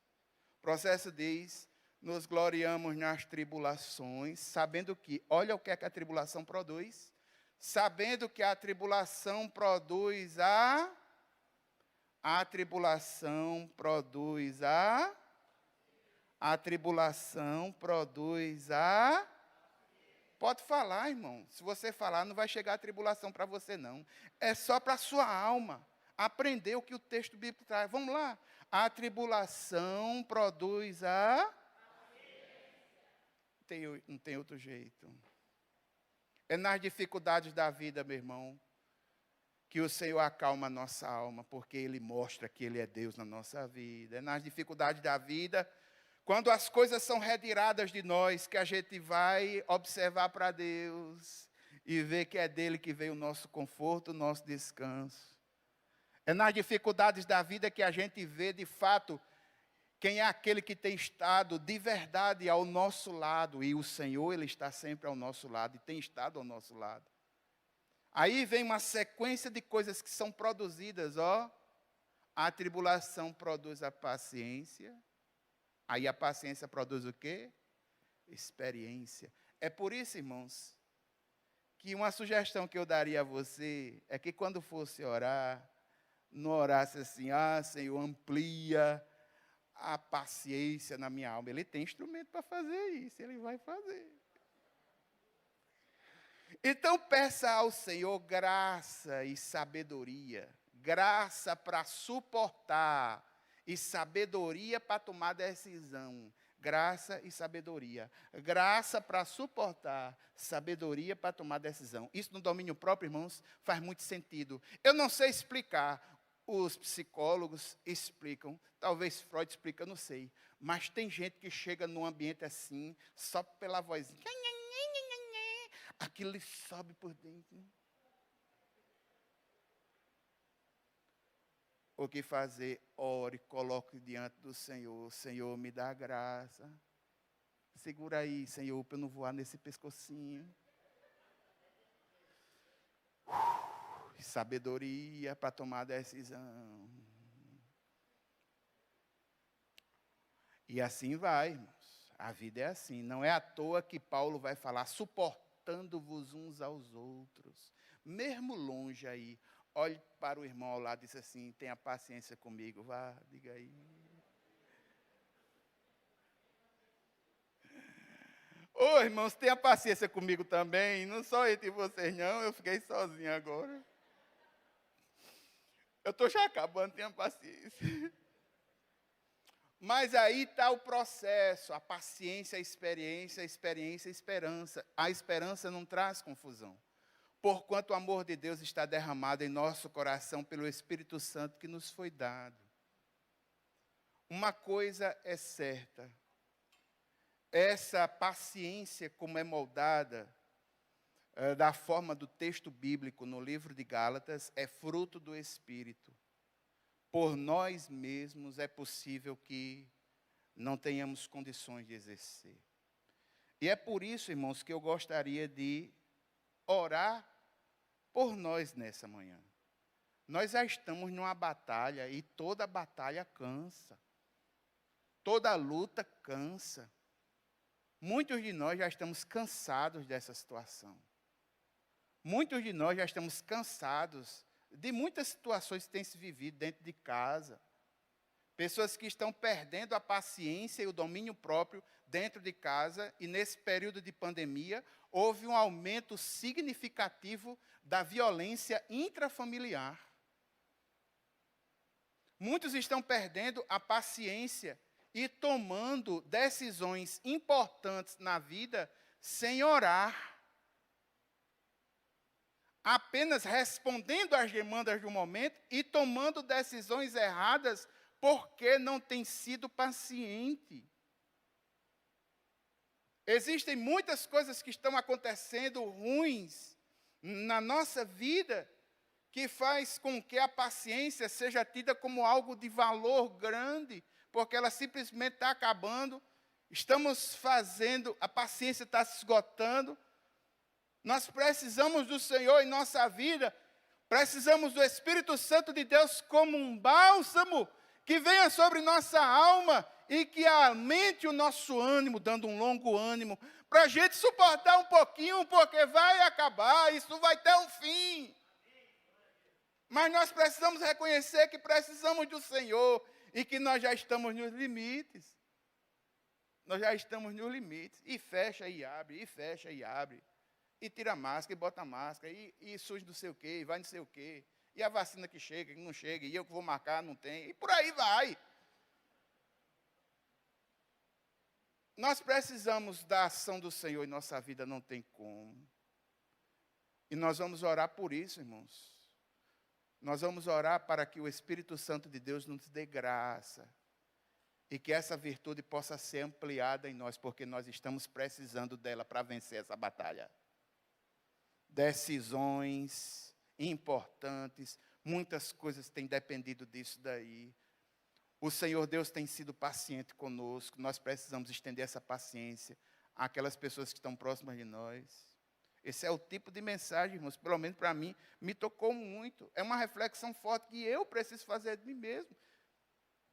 O processo diz, nos gloriamos nas tribulações, sabendo que, olha o que é que a tribulação produz, sabendo que a tribulação produz a tribulação produz a tribulação produz pode falar, irmão, se você falar não vai chegar a tribulação para você não, é só para a sua alma, aprender o que o texto bíblico traz, vamos lá, a tribulação produz não tem outro jeito, é nas dificuldades da vida, meu irmão, que o Senhor acalma a nossa alma, porque Ele mostra que Ele é Deus na nossa vida. É nas dificuldades da vida, quando as coisas são retiradas de nós, que a gente vai observar para Deus e ver que é dEle que vem o nosso conforto, o nosso descanso. É nas dificuldades da vida que a gente vê, de fato, quem é aquele que tem estado de verdade ao nosso lado. E o Senhor, Ele está sempre ao nosso lado e tem estado ao nosso lado. Aí vem uma sequência de coisas que são produzidas, ó. A tribulação produz a paciência. Aí a paciência produz o quê? Experiência. É por isso, irmãos, que uma sugestão que eu daria a você é que quando fosse orar, não orasse assim, Senhor, amplia a paciência na minha alma. Ele tem instrumento para fazer isso, ele vai fazer. Então peça ao Senhor graça e sabedoria, graça para suportar e sabedoria para tomar decisão. Graça e sabedoria. Graça para suportar, sabedoria para tomar decisão. Isso no domínio próprio, irmãos, faz muito sentido. Eu não sei explicar, os psicólogos explicam, talvez Freud explica, eu não sei. Mas tem gente que chega num ambiente assim, só pela vozinha. Aquilo lhe sobe por dentro. O que fazer? Ore, coloque diante do Senhor. Senhor, me dá graça. Segura aí, Senhor, para eu não voar nesse pescocinho. Sabedoria para tomar decisão. E assim vai, irmãos. A vida é assim. Não é à toa que Paulo vai falar, suportando-vos uns aos outros. Mesmo longe aí. Olhe para o irmão ao lado e diz assim, tenha paciência comigo. Vá, diga aí. Ô, irmãos, tenha paciência comigo também. Não só entre vocês, não. Eu fiquei sozinho agora. Eu estou já acabando, tenha paciência. Mas aí está o processo, a paciência, a experiência, a esperança. A esperança não traz confusão. Porquanto o amor de Deus está derramado em nosso coração pelo Espírito Santo que nos foi dado. Uma coisa é certa. Essa paciência, como é moldada da forma do texto bíblico no livro de Gálatas, é fruto do Espírito. Por nós mesmos é possível que não tenhamos condições de exercer. E é por isso, irmãos, que eu gostaria de orar por nós nessa manhã. Nós já estamos numa batalha e toda batalha cansa. Toda luta cansa. Muitos de nós já estamos cansados dessa situação. Muitos de nós já estamos cansados de muitas situações que têm se vivido dentro de casa. Pessoas que estão perdendo a paciência e o domínio próprio dentro de casa, e nesse período de pandemia, houve um aumento significativo da violência intrafamiliar. Muitos estão perdendo a paciência e tomando decisões importantes na vida sem orar. Apenas respondendo às demandas do momento e tomando decisões erradas porque não tem sido paciente. Existem muitas coisas que estão acontecendo ruins na nossa vida que faz com que a paciência seja tida como algo de valor grande, porque ela simplesmente está acabando, estamos fazendo, a paciência está se esgotando. Nós precisamos do Senhor em nossa vida, precisamos do Espírito Santo de Deus como um bálsamo que venha sobre nossa alma e que aumente o nosso ânimo, dando um longo ânimo, para a gente suportar um pouquinho, porque vai acabar, isso vai ter um fim. Mas nós precisamos reconhecer que precisamos do Senhor e que nós já estamos nos limites. Nós já estamos nos limites. E fecha e abre, e fecha e abre. E tira a máscara, e bota a máscara, e surge não sei o quê, e vai não sei o quê. E a vacina que chega, que não chega, e eu que vou marcar, não tem. E por aí vai. Nós precisamos da ação do Senhor em nossa vida, não tem como. E nós vamos orar por isso, irmãos. Nós vamos orar para que o Espírito Santo de Deus nos dê graça. E que essa virtude possa ser ampliada em nós, porque nós estamos precisando dela para vencer essa batalha. Decisões importantes, muitas coisas têm dependido disso daí. O Senhor Deus tem sido paciente conosco, nós precisamos estender essa paciência àquelas pessoas que estão próximas de nós. Esse é o tipo de mensagem, irmãos, pelo menos para mim, me tocou muito. É uma reflexão forte que eu preciso fazer de mim mesmo.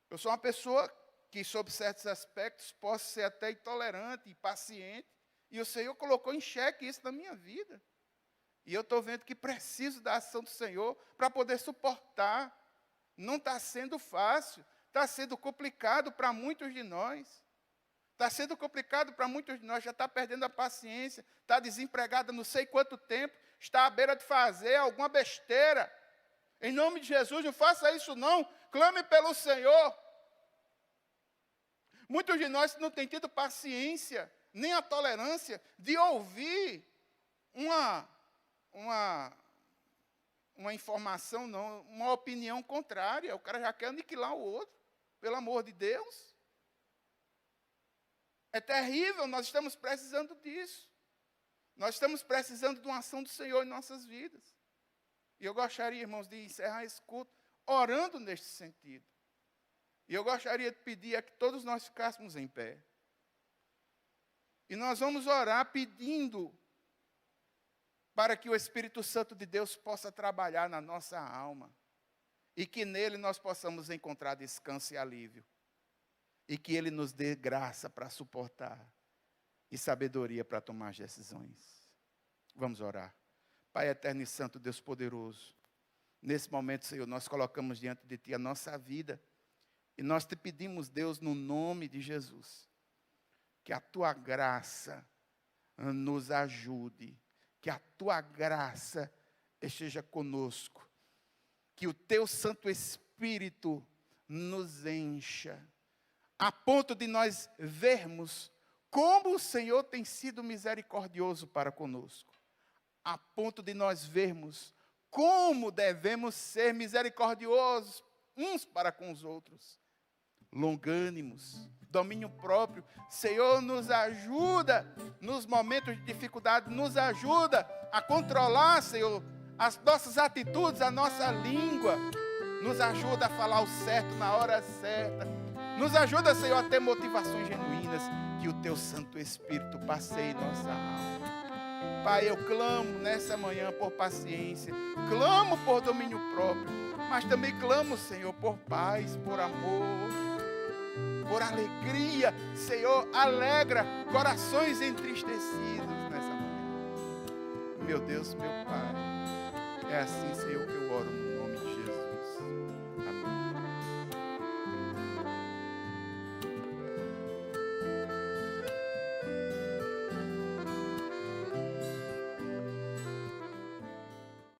Eu sou uma pessoa que, sob certos aspectos, posso ser até intolerante e paciente, e o Senhor colocou em xeque isso na minha vida. E eu estou vendo que preciso da ação do Senhor para poder suportar. Não está sendo fácil, está sendo complicado para muitos de nós. Está sendo complicado para muitos de nós, já está perdendo a paciência, está desempregada não sei quanto tempo, está à beira de fazer alguma besteira. Em nome de Jesus, não faça isso não, clame pelo Senhor. Muitos de nós não têm tido paciência, nem a tolerância de ouvir uma informação, não, uma opinião contrária. O cara já quer aniquilar o outro, pelo amor de Deus. É terrível, nós estamos precisando disso. Nós estamos precisando de uma ação do Senhor em nossas vidas. E eu gostaria, irmãos, de encerrar esse culto orando neste sentido. E eu gostaria de pedir a que todos nós ficássemos em pé. E nós vamos orar pedindo para que o Espírito Santo de Deus possa trabalhar na nossa alma. E que nele nós possamos encontrar descanso e alívio. E que Ele nos dê graça para suportar e sabedoria para tomar as decisões. Vamos orar. Pai eterno e santo, Deus poderoso, nesse momento, Senhor, nós colocamos diante de Ti a nossa vida e nós te pedimos, Deus, no nome de Jesus, que a Tua graça nos ajude, que a Tua graça esteja conosco, que o Teu Santo Espírito nos encha, a ponto de nós vermos como o Senhor tem sido misericordioso para conosco, a ponto de nós vermos como devemos ser misericordiosos uns para com os outros, longânimos, domínio próprio. Senhor, nos ajuda nos momentos de dificuldade, nos ajuda a controlar, Senhor, as nossas atitudes, a nossa língua, nos ajuda a falar o certo na hora certa. Nos ajuda, Senhor, a ter motivações genuínas, que o Teu Santo Espírito passeie em nossa alma. Pai, eu clamo nessa manhã por paciência, clamo por domínio próprio, mas também clamo, Senhor, por paz, por amor, por alegria. Senhor, alegra corações entristecidos nessa manhã. Meu Deus, meu Pai, é assim, Senhor,